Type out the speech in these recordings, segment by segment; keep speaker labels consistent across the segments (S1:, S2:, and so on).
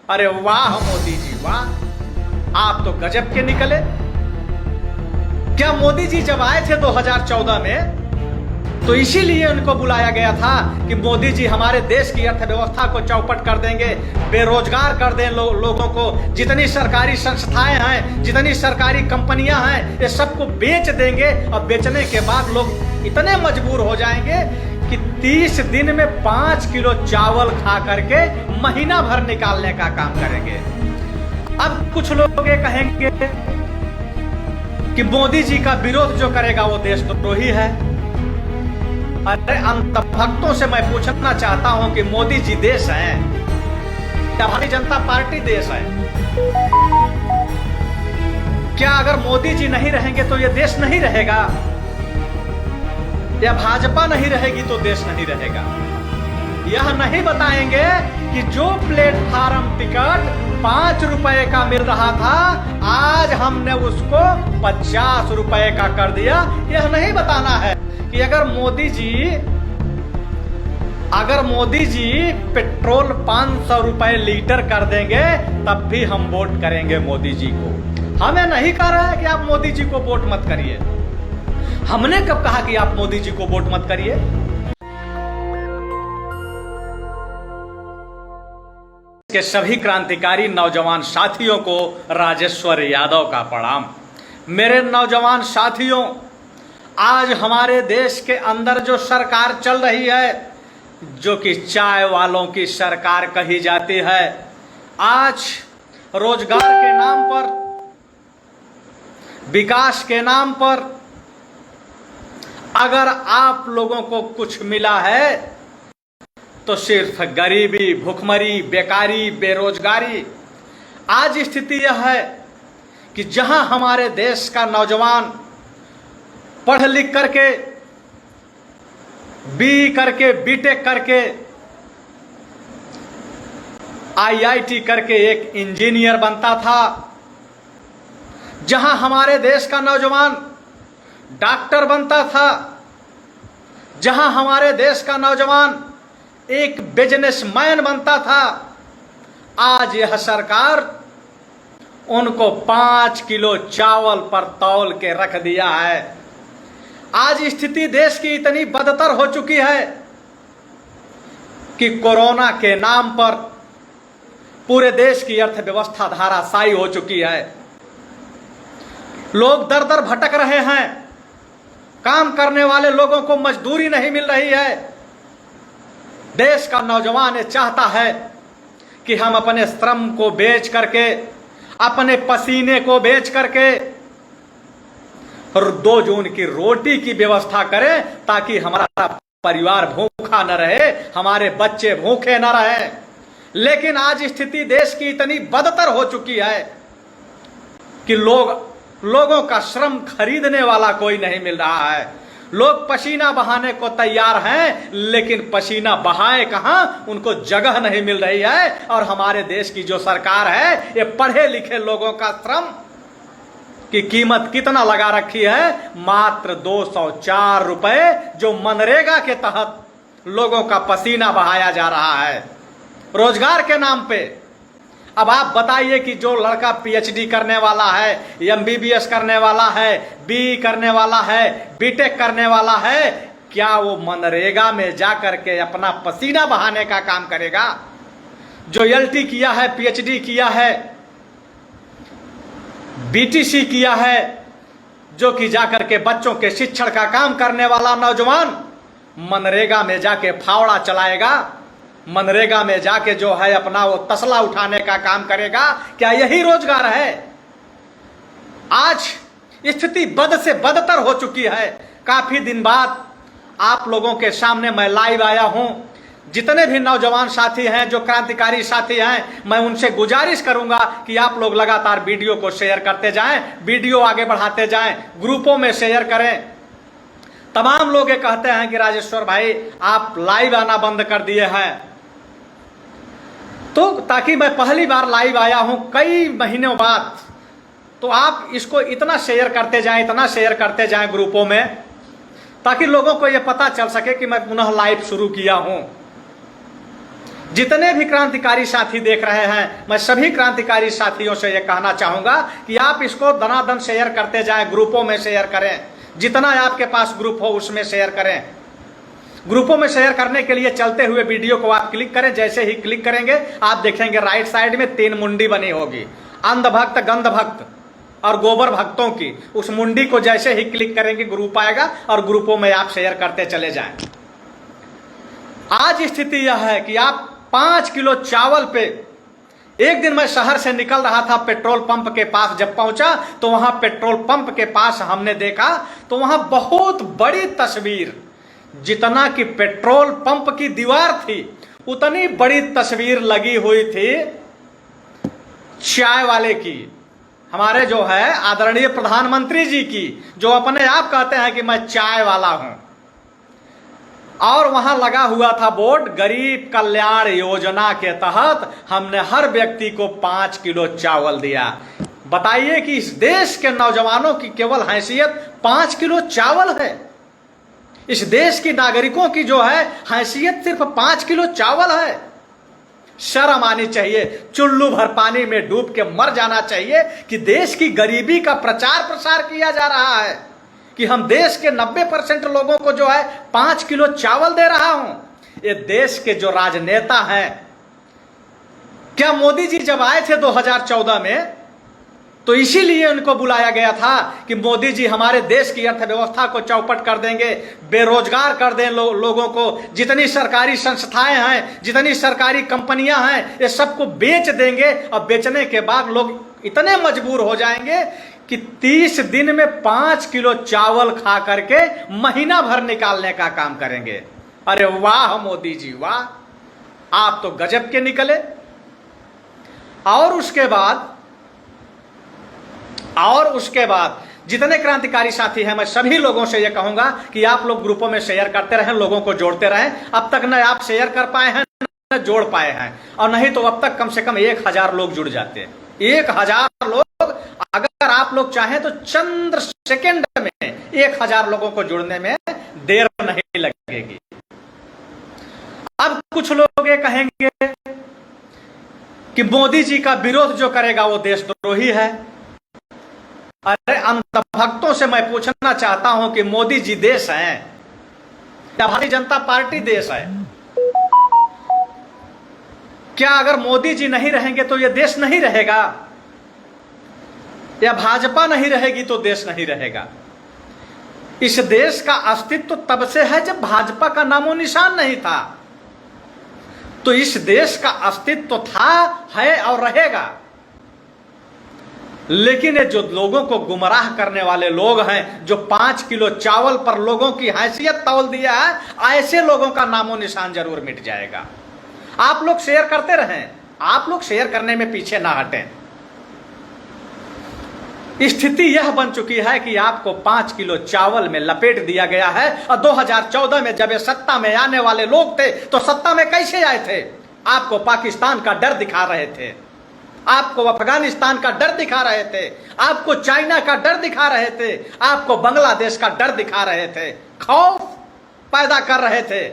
S1: अरे वाह मोदी जी वाह, आप तो गजब के निकले। क्या मोदी जी जब आए थे 2014 में तो इसीलिए उनको बुलाया गया था कि मोदी जी हमारे देश की अर्थव्यवस्था को चौपट कर देंगे, बेरोजगार कर दें लोगों को, जितनी सरकारी संस्थाएं हैं, जितनी सरकारी कंपनियां हैं, ये सबको बेच देंगे और बेचने के बाद लोग इतने मजबूर हो जाएंगे कि 30 दिन में 5 किलो चावल खा करके महीना भर निकालने का काम करेंगे। अब कुछ लोग ये कहेंगे कि मोदी जी का विरोध जो करेगा वो देशद्रोही है। अरे अंधभक्तों से मैं पूछना चाहता हूं कि मोदी जी देश हैं या भारतीय जनता पार्टी देश है? क्या अगर मोदी जी नहीं रहेंगे तो ये देश नहीं रहेगा, या भाजपा नहीं रहेगी तो देश नहीं रहेगा? यह नहीं बताएंगे कि जो प्लेटफार्म टिकट 5 रुपए का मिल रहा था आज हमने उसको 50 रुपए का कर दिया। यह नहीं बताना है कि अगर मोदी जी पेट्रोल 500 रुपए लीटर कर देंगे तब भी हम वोट करेंगे मोदी जी को। हमें नहीं कह रहा है कि आप मोदी जी को वोट मत करिए। हमने कब कहा कि आप मोदी जी को वोट मत करिए? के सभी क्रांतिकारी नौजवान साथियों को राजेश्वर यादव का प्रणाम। मेरे नौजवान साथियों, आज हमारे देश के अंदर जो सरकार चल रही है, जो कि चाय वालों की सरकार कही जाती है, आज रोजगार के नाम पर, विकास के नाम पर अगर आप लोगों को कुछ मिला है तो सिर्फ गरीबी, भुखमरी, बेकारी, बेरोजगारी। आज स्थिति यह है कि जहां हमारे देश का नौजवान पढ़ लिख करके, बी करके, बीटेक करके, आईआईटी करके एक इंजीनियर बनता था, जहां हमारे देश का नौजवान डॉक्टर बनता था, जहां हमारे देश का नौजवान एक बिजनेसमैन बनता था, आज यह सरकार उनको 5 किलो चावल पर तौल के रख दिया है। आज स्थिति देश की इतनी बदतर हो चुकी है कि कोरोना के नाम पर पूरे देश की अर्थव्यवस्था धाराशायी हो चुकी है। लोग दर दर भटक रहे हैं, काम करने वाले लोगों को मजदूरी नहीं मिल रही है। देश का नौजवान ये चाहता है कि हम अपने श्रम को बेच करके, अपने पसीने को बेच करके 2 जून की रोटी की व्यवस्था करें ताकि हमारा परिवार भूखा न रहे, हमारे बच्चे भूखे न रहे। लेकिन आज स्थिति देश की इतनी बदतर हो चुकी है कि लोगों का श्रम खरीदने वाला कोई नहीं मिल रहा है। लोग पसीना बहाने को तैयार हैं, लेकिन पसीना बहाए कहां, उनको जगह नहीं मिल रही है। और हमारे देश की जो सरकार है, ये पढ़े लिखे लोगों का श्रम की कीमत कितना लगा रखी है? मात्र 204 रुपए, जो मनरेगा के तहत लोगों का पसीना बहाया जा रहा है रोजगार के नाम पे। अब आप बताइए कि जो लड़का पीएचडी करने वाला है, एमबीबीएस करने वाला है, बी करने वाला है, बीटेक करने वाला है, क्या वो मनरेगा में जाकर के अपना पसीना बहाने का काम करेगा? जो एलटी किया है, पीएचडी किया है, बीटीसी किया है, जो कि जाकर के बच्चों के शिक्षण का काम करने वाला नौजवान मनरेगा में जाके फावड़ा चलाएगा, मनरेगा में जाके जो है अपना वो तसला उठाने का काम करेगा? क्या यही रोजगार है? आज स्थिति बद से बदतर हो चुकी है। काफी दिन बाद आप लोगों के सामने मैं लाइव आया हूं। जितने भी नौजवान साथी हैं, जो क्रांतिकारी साथी हैं, मैं उनसे गुजारिश करूंगा कि आप लोग लगातार वीडियो को शेयर करते जाएं, वीडियो आगे बढ़ाते जाएं, ग्रुपों में शेयर करें। तमाम लोग ये कहते हैं कि राजेश्वर भाई आप लाइव आना बंद कर दिए हैं, तो ताकि मैं पहली बार लाइव आया हूं कई महीनों बाद, तो आप इसको इतना शेयर करते जाएं, इतना शेयर करते जाएं ग्रुपों में, ताकि लोगों को यह पता चल सके कि मैं पुनः लाइव शुरू किया हूं। जितने भी क्रांतिकारी साथी देख रहे हैं, मैं सभी क्रांतिकारी साथियों से यह कहना चाहूंगा कि आप इसको दनादन शेयर करते जाएं, ग्रुपों में शेयर करें, जितना आपके पास ग्रुप हो उसमें शेयर करें। ग्रुपों में शेयर करने के लिए चलते हुए वीडियो को आप क्लिक करें, जैसे ही क्लिक करेंगे आप देखेंगे राइट साइड में 3 मुंडी बनी होगी, अंध भक्त, गंध भक्त और गोबर भक्तों की। उस मुंडी को जैसे ही क्लिक करेंगे ग्रुप आएगा और ग्रुपों में आप शेयर करते चले जाएं। आज स्थिति यह है कि आप 5 किलो चावल पे, एक दिन मैं शहर से निकल रहा था, पेट्रोल पंप के पास जब पहुंचा तो वहां पेट्रोल पंप के पास हमने देखा तो वहां बहुत बड़ी तस्वीर, जितना कि पेट्रोल पंप की दीवार थी उतनी बड़ी तस्वीर लगी हुई थी चाय वाले की, हमारे जो है आदरणीय प्रधानमंत्री जी की, जो अपने आप कहते हैं कि मैं चाय वाला हूं। और वहां लगा हुआ था बोर्ड, गरीब कल्याण योजना के तहत हमने हर व्यक्ति को 5 किलो चावल दिया। बताइए कि इस देश के नौजवानों की केवल हैसियत 5 किलो चावल है। इस देश की नागरिकों की जो है हैसियत सिर्फ 5 किलो चावल है। शर्म आनी चाहिए, चुल्लू भर पानी में डूब के मर जाना चाहिए कि देश की गरीबी का प्रचार प्रसार किया जा रहा है कि हम देश के 90% लोगों को जो है 5 किलो चावल दे रहा हूं। ये देश के जो राजनेता हैं, क्या मोदी जी जब आए थे 2014 में तो इसीलिए उनको बुलाया गया था कि मोदी जी हमारे देश की अर्थव्यवस्था को चौपट कर देंगे, बेरोजगार कर दें लोगों को, जितनी सरकारी संस्थाएं हैं, जितनी सरकारी कंपनियां हैं, ये सबको बेच देंगे और बेचने के बाद लोग इतने मजबूर हो जाएंगे कि 30 दिन में 5 किलो चावल खा करके महीना भर निकालने का काम करेंगे। अरे वाह मोदी जी वाह, आप तो गजब के निकले। और उसके बाद जितने क्रांतिकारी साथी हैं, मैं सभी लोगों से यह कहूंगा कि आप लोग ग्रुपों में शेयर करते रहें, लोगों को जोड़ते रहें। अब तक न आप शेयर कर पाए हैं न जोड़ पाए हैं, और नहीं तो अब तक कम से कम 1000 लोग जुड़ जाते हैं। 1000 लोग, अगर आप लोग चाहें तो चंद सेकंड में 1000 लोगों को जुड़ने में देर नहीं लगेगी। अब कुछ लोग ये कहेंगे कि मोदी जी का विरोध जो करेगा वो देशद्रोही है। अरे अंधभक्तों से मैं पूछना चाहता हूं कि मोदी जी देश हैं या भारतीय जनता पार्टी देश है? क्या अगर मोदी जी नहीं रहेंगे तो यह देश नहीं रहेगा, या भाजपा नहीं रहेगी तो देश नहीं रहेगा? इस देश का अस्तित्व तब से है जब भाजपा का नामो निशान नहीं था। तो इस देश का अस्तित्व था, है और रहेगा। लेकिन ये जो लोगों को गुमराह करने वाले लोग हैं, जो 5 किलो चावल पर लोगों की हैसियत तौल दिया है, ऐसे लोगों का नामो निशान जरूर मिट जाएगा। आप लोग शेयर करते रहें, आप लोग शेयर करने में पीछे ना हटें। स्थिति यह बन चुकी है कि आपको 5 किलो चावल में लपेट दिया गया है। और 2014 में जब ये सत्ता में आने वाले लोग थे तो सत्ता में कैसे आए थे? आपको पाकिस्तान का डर दिखा रहे थे, आपको अफगानिस्तान का डर दिखा रहे थे, आपको चाइना का डर दिखा रहे थे, आपको बांग्लादेश का डर दिखा रहे थे, खौफ पैदा कर रहे थे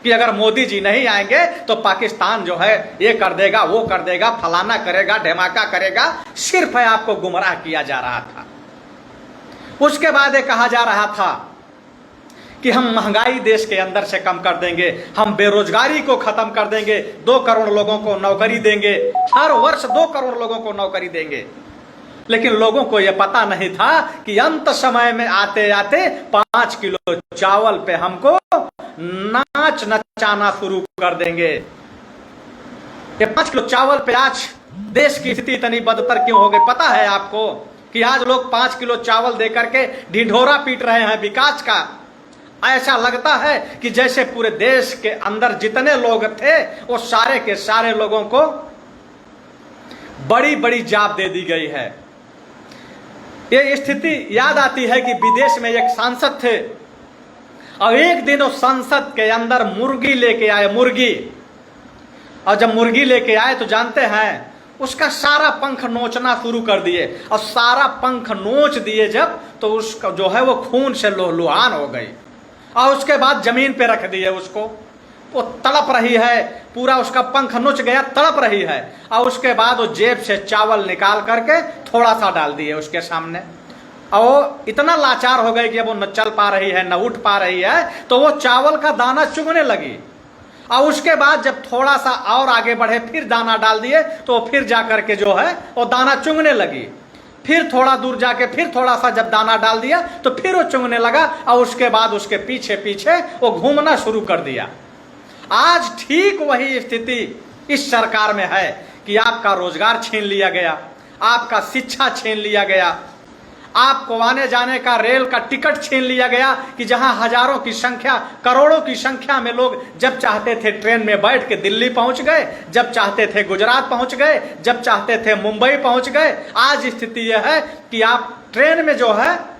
S1: कि अगर मोदी जी नहीं आएंगे तो पाकिस्तान जो है ये कर देगा, वो कर देगा, फलाना करेगा, ढमाका करेगा। सिर्फ है आपको गुमराह किया जा रहा था। उसके बाद ये कहा जा रहा था कि हम महंगाई देश के अंदर से कम कर देंगे, हम बेरोजगारी को खत्म कर देंगे, 2 करोड़ लोगों को नौकरी देंगे, हर वर्ष 2 करोड़ लोगों को नौकरी देंगे। लेकिन लोगों को यह पता नहीं था कि अंत समय में आते आते 5 किलो चावल पे हमको नाच नचाना शुरू कर देंगे। ये 5 किलो चावल पे आज देश की स्थिति इतनी बदतर क्यों हो गई पता है आपको? कि आज लोग 5 किलो चावल देकर के ढिढोरा पीट रहे हैं विकास का। ऐसा लगता है कि जैसे पूरे देश के अंदर जितने लोग थे वो सारे के सारे लोगों को बड़ी बड़ी जाब दे दी गई है। ये स्थिति याद आती है कि विदेश में एक सांसद थे और एक दिन उस संसद के अंदर मुर्गी लेके आए, मुर्गी। और जब मुर्गी लेके आए तो जानते हैं उसका सारा पंख नोचना शुरू कर दिए, और सारा पंख नोच दिए जब तो उसका जो है वो खून से लुहान हो गई, और उसके बाद जमीन पे रख दिए उसको। वो तड़प रही है, पूरा उसका पंख नुच गया, तड़प रही है। और उसके बाद वो जेब से चावल निकाल करके थोड़ा सा डाल दिए उसके सामने। और वो इतना लाचार हो गई कि अब वो न चल पा रही है, न उठ पा रही है, तो वो चावल का दाना चुगने लगी। और उसके बाद जब थोड़ा सा और आगे बढ़े, फिर दाना डाल दिए, तो फिर जा करके जो है वो दाना चुगने लगी। फिर थोड़ा दूर जाके फिर थोड़ा सा जब दाना डाल दिया, तो फिर वो चुगने लगा। और उसके बाद उसके पीछे पीछे वो घूमना शुरू कर दिया। आज ठीक वही स्थिति इस सरकार में है कि आपका रोजगार छीन लिया गया, आपका शिक्षा छीन लिया गया, आपको आने जाने का रेल का टिकट छीन लिया गया। कि जहां हजारों की संख्या, करोड़ों की संख्या में लोग जब चाहते थे ट्रेन में बैठ के दिल्ली पहुंच गए, जब चाहते थे गुजरात पहुंच गए, जब चाहते थे मुंबई पहुंच गए। आज स्थिति यह है कि आप ट्रेन में जो है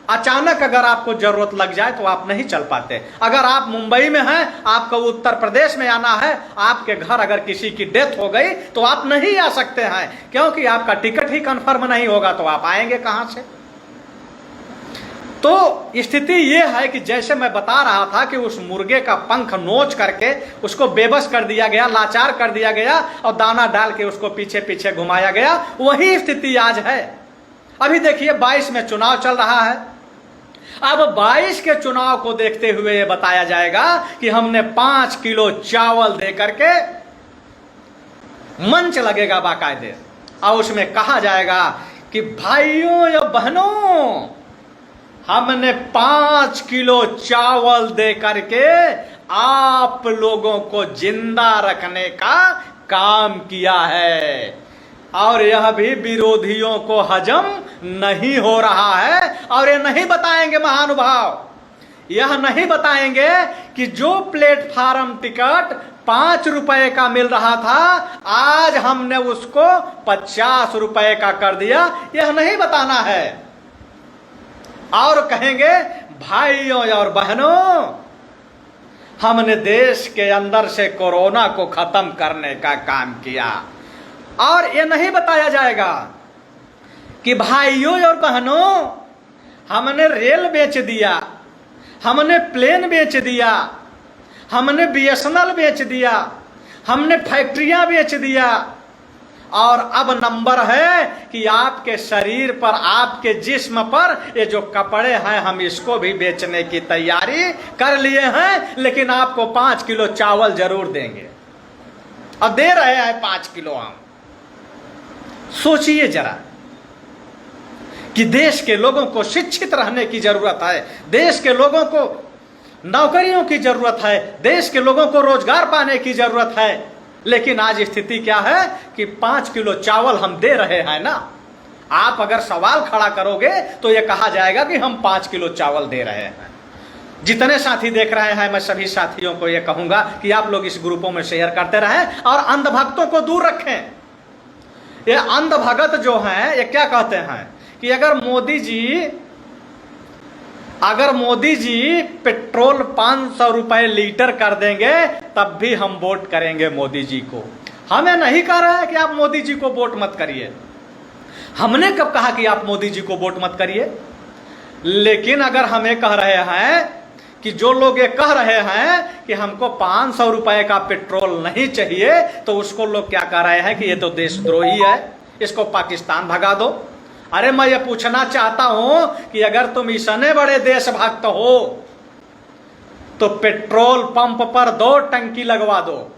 S1: अचानक अगर आपको जरूरत लग जाए तो आप नहीं चल पाते। अगर आप मुंबई में हैं, आपको उत्तर प्रदेश में आना है, आपके घर अगर किसी की डेथ हो गई तो आप नहीं आ सकते हैं, क्योंकि आपका टिकट ही कंफर्म नहीं होगा। तो आप आएंगे कहां से? तो स्थिति यह है कि जैसे मैं बता रहा था कि उस मुर्गे का पंख नोच करके उसको बेबस कर दिया गया, लाचार कर दिया गया, और दाना डाल के उसको पीछे पीछे घुमाया गया। वही स्थिति आज है। अभी देखिए 22 में चुनाव चल रहा है। अब 22 के चुनाव को देखते हुए यह बताया जाएगा कि हमने 5 किलो चावल दे करके मंच लगेगा बाकायदे, और उसमें कहा जाएगा कि भाइयों या बहनों, हमने 5 किलो चावल दे करके आप लोगों को जिंदा रखने का काम किया है, और यह भी विरोधियों को हजम नहीं हो रहा है। और ये नहीं बताएंगे महानुभाव, यह नहीं बताएंगे कि जो प्लेटफार्म टिकट 5 रुपए का मिल रहा था, आज हमने उसको 50 रुपए का कर दिया। यह नहीं बताना है। और कहेंगे भाइयों और बहनों, हमने देश के अंदर से कोरोना को खत्म करने का काम किया। और यह नहीं बताया जाएगा कि भाइयों और बहनों, हमने रेल बेच दिया, हमने प्लेन बेच दिया, हमने बीएसएनएल बेच दिया, हमने फैक्ट्रियां बेच दिया, और अब नंबर है कि आपके शरीर पर, आपके जिस्म पर ये जो कपड़े हैं, हम इसको भी बेचने की तैयारी कर लिए हैं, लेकिन आपको 5 किलो चावल जरूर देंगे। अब दे रहे हैं 5 किलो हम। सोचिए जरा कि देश के लोगों को शिक्षित रहने की जरूरत है, देश के लोगों को नौकरियों की जरूरत है, देश के लोगों को रोजगार पाने की जरूरत है। लेकिन आज स्थिति क्या है कि 5 किलो चावल हम दे रहे हैं ना। आप अगर सवाल खड़ा करोगे तो यह कहा जाएगा कि हम 5 किलो चावल दे रहे हैं। जितने साथी देख रहे हैं, मैं सभी साथियों को यह कहूंगा कि आप लोग इस ग्रुपों में शेयर करते रहें और अंधभक्तों को दूर रखें। ये अंधभगत जो हैं, ये क्या कहते हैं कि अगर मोदी जी पेट्रोल 500 रुपए लीटर कर देंगे तब भी हम वोट करेंगे मोदी जी को। हमें नहीं कह रहे हैं कि आप मोदी जी को वोट मत करिए। हमने कब कहा कि आप मोदी जी को वोट मत करिए? लेकिन अगर हमें कह रहे हैं कि जो लोग ये कह रहे हैं कि हमको 500 रुपए का पेट्रोल नहीं चाहिए, तो उसको लोग क्या कह रहे हैं कि ये तो देशद्रोही है, इसको पाकिस्तान भगा दो। अरे मैं ये पूछना चाहता हूं कि अगर तुम इतने बड़े देशभक्त हो तो पेट्रोल पंप पर 2 टंकी लगवा दो।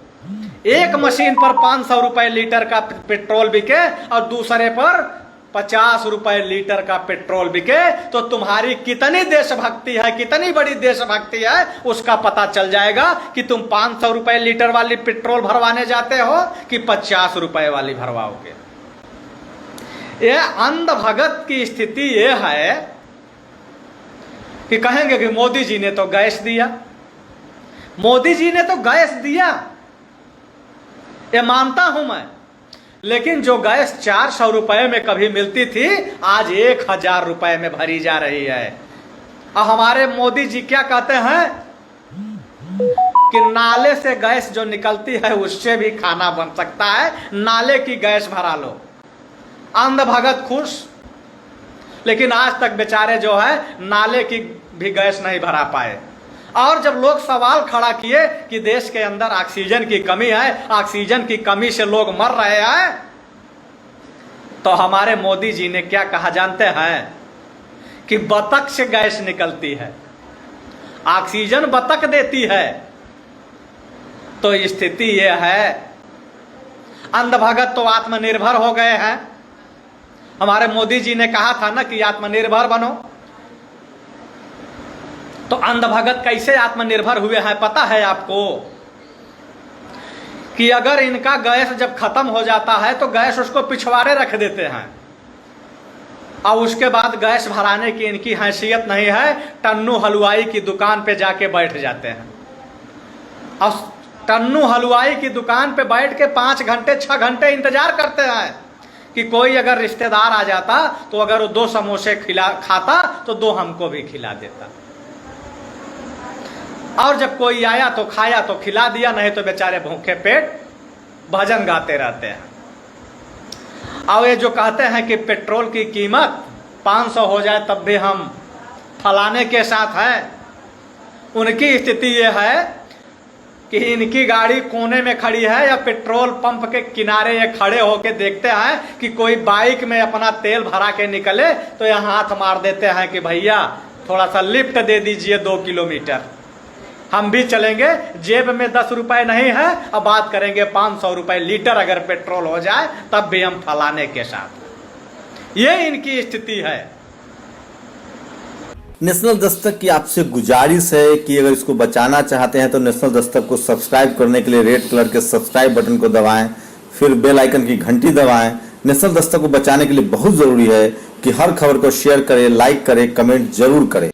S1: एक मशीन पर 500 रुपए लीटर का पेट्रोल बिके और दूसरे पर 50 रुपए लीटर का पेट्रोल बिके, तो तुम्हारी कितनी देशभक्ति है, कितनी बड़ी देशभक्ति है, उसका पता चल जाएगा कि तुम 500 रुपए लीटर वाली पेट्रोल भरवाने जाते हो कि 50 रुपए वाली भरवाओगे। यह अंधभगत की स्थिति यह है कि कहेंगे कि मोदी जी ने तो गैस दिया, मोदी जी ने तो गैस दिया, ये मानता हूं मैं। लेकिन जो गैस 400 रुपए में कभी मिलती थी, आज 1000 रुपए में भरी जा रही है। और हमारे मोदी जी क्या कहते हैं कि नाले से गैस जो निकलती है उससे भी खाना बन सकता है, नाले की गैस भरा लो। अंधभगत खुश, लेकिन आज तक बेचारे जो है नाले की भी गैस नहीं भरा पाए। और जब लोग सवाल खड़ा किए कि देश के अंदर ऑक्सीजन की कमी है, ऑक्सीजन की कमी से लोग मर रहे हैं, तो हमारे मोदी जी ने क्या कहा जानते हैं? कि बतख से गैस निकलती है, ऑक्सीजन बतख देती है। तो स्थिति यह है, अंधभगत तो आत्मनिर्भर हो गए हैं। हमारे मोदी जी ने कहा था ना कि आत्मनिर्भर बनो, तो अंधभगत कैसे आत्मनिर्भर हुए हैं पता है आपको? कि अगर इनका गैस जब खत्म हो जाता है तो गैस उसको पिछवाड़े रख देते हैं, और उसके बाद गैस भराने की इनकी हैसियत नहीं है, टन्नू हलवाई की दुकान पे जाके बैठ जाते हैं। और टन्नू हलवाई की दुकान पे बैठ के 5 घंटे 6 घंटे इंतजार करते हैं कि कोई अगर रिश्तेदार आ जाता तो अगर वो 2 समोसे खाता तो 2 हमको भी खिला देता, और जब कोई आया तो खाया तो खिला दिया, नहीं तो बेचारे भूखे पेट भजन गाते रहते हैं। और ये जो कहते हैं कि पेट्रोल की कीमत 500 हो जाए तब भी हम फलाने के साथ हैं, उनकी स्थिति ये है कि इनकी गाड़ी कोने में खड़ी है या पेट्रोल पंप के किनारे ये खड़े होके देखते हैं कि कोई बाइक में अपना तेल भरा के निकले तो ये हाथ मार देते हैं कि भैया थोड़ा सा लिफ्ट दे दीजिए 2 किलोमीटर, हम भी चलेंगे, जेब में 10 रुपए नहीं है, अब बात करेंगे 500 रुपए लीटर अगर पेट्रोल हो जाए तब भी हम फलाने के साथ। ये इनकी स्थिति है।
S2: नेशनल दस्तक की आपसे गुजारिश है कि अगर इसको बचाना चाहते हैं तो नेशनल दस्तक को सब्सक्राइब करने के लिए रेड कलर के सब्सक्राइब बटन को दबाएं, फिर बेल आइकन की घंटी दबाएं। नेशनल दस्तक को बचाने के लिए बहुत जरूरी है कि हर खबर को शेयर करें, लाइक करें, कमेंट जरूर करें।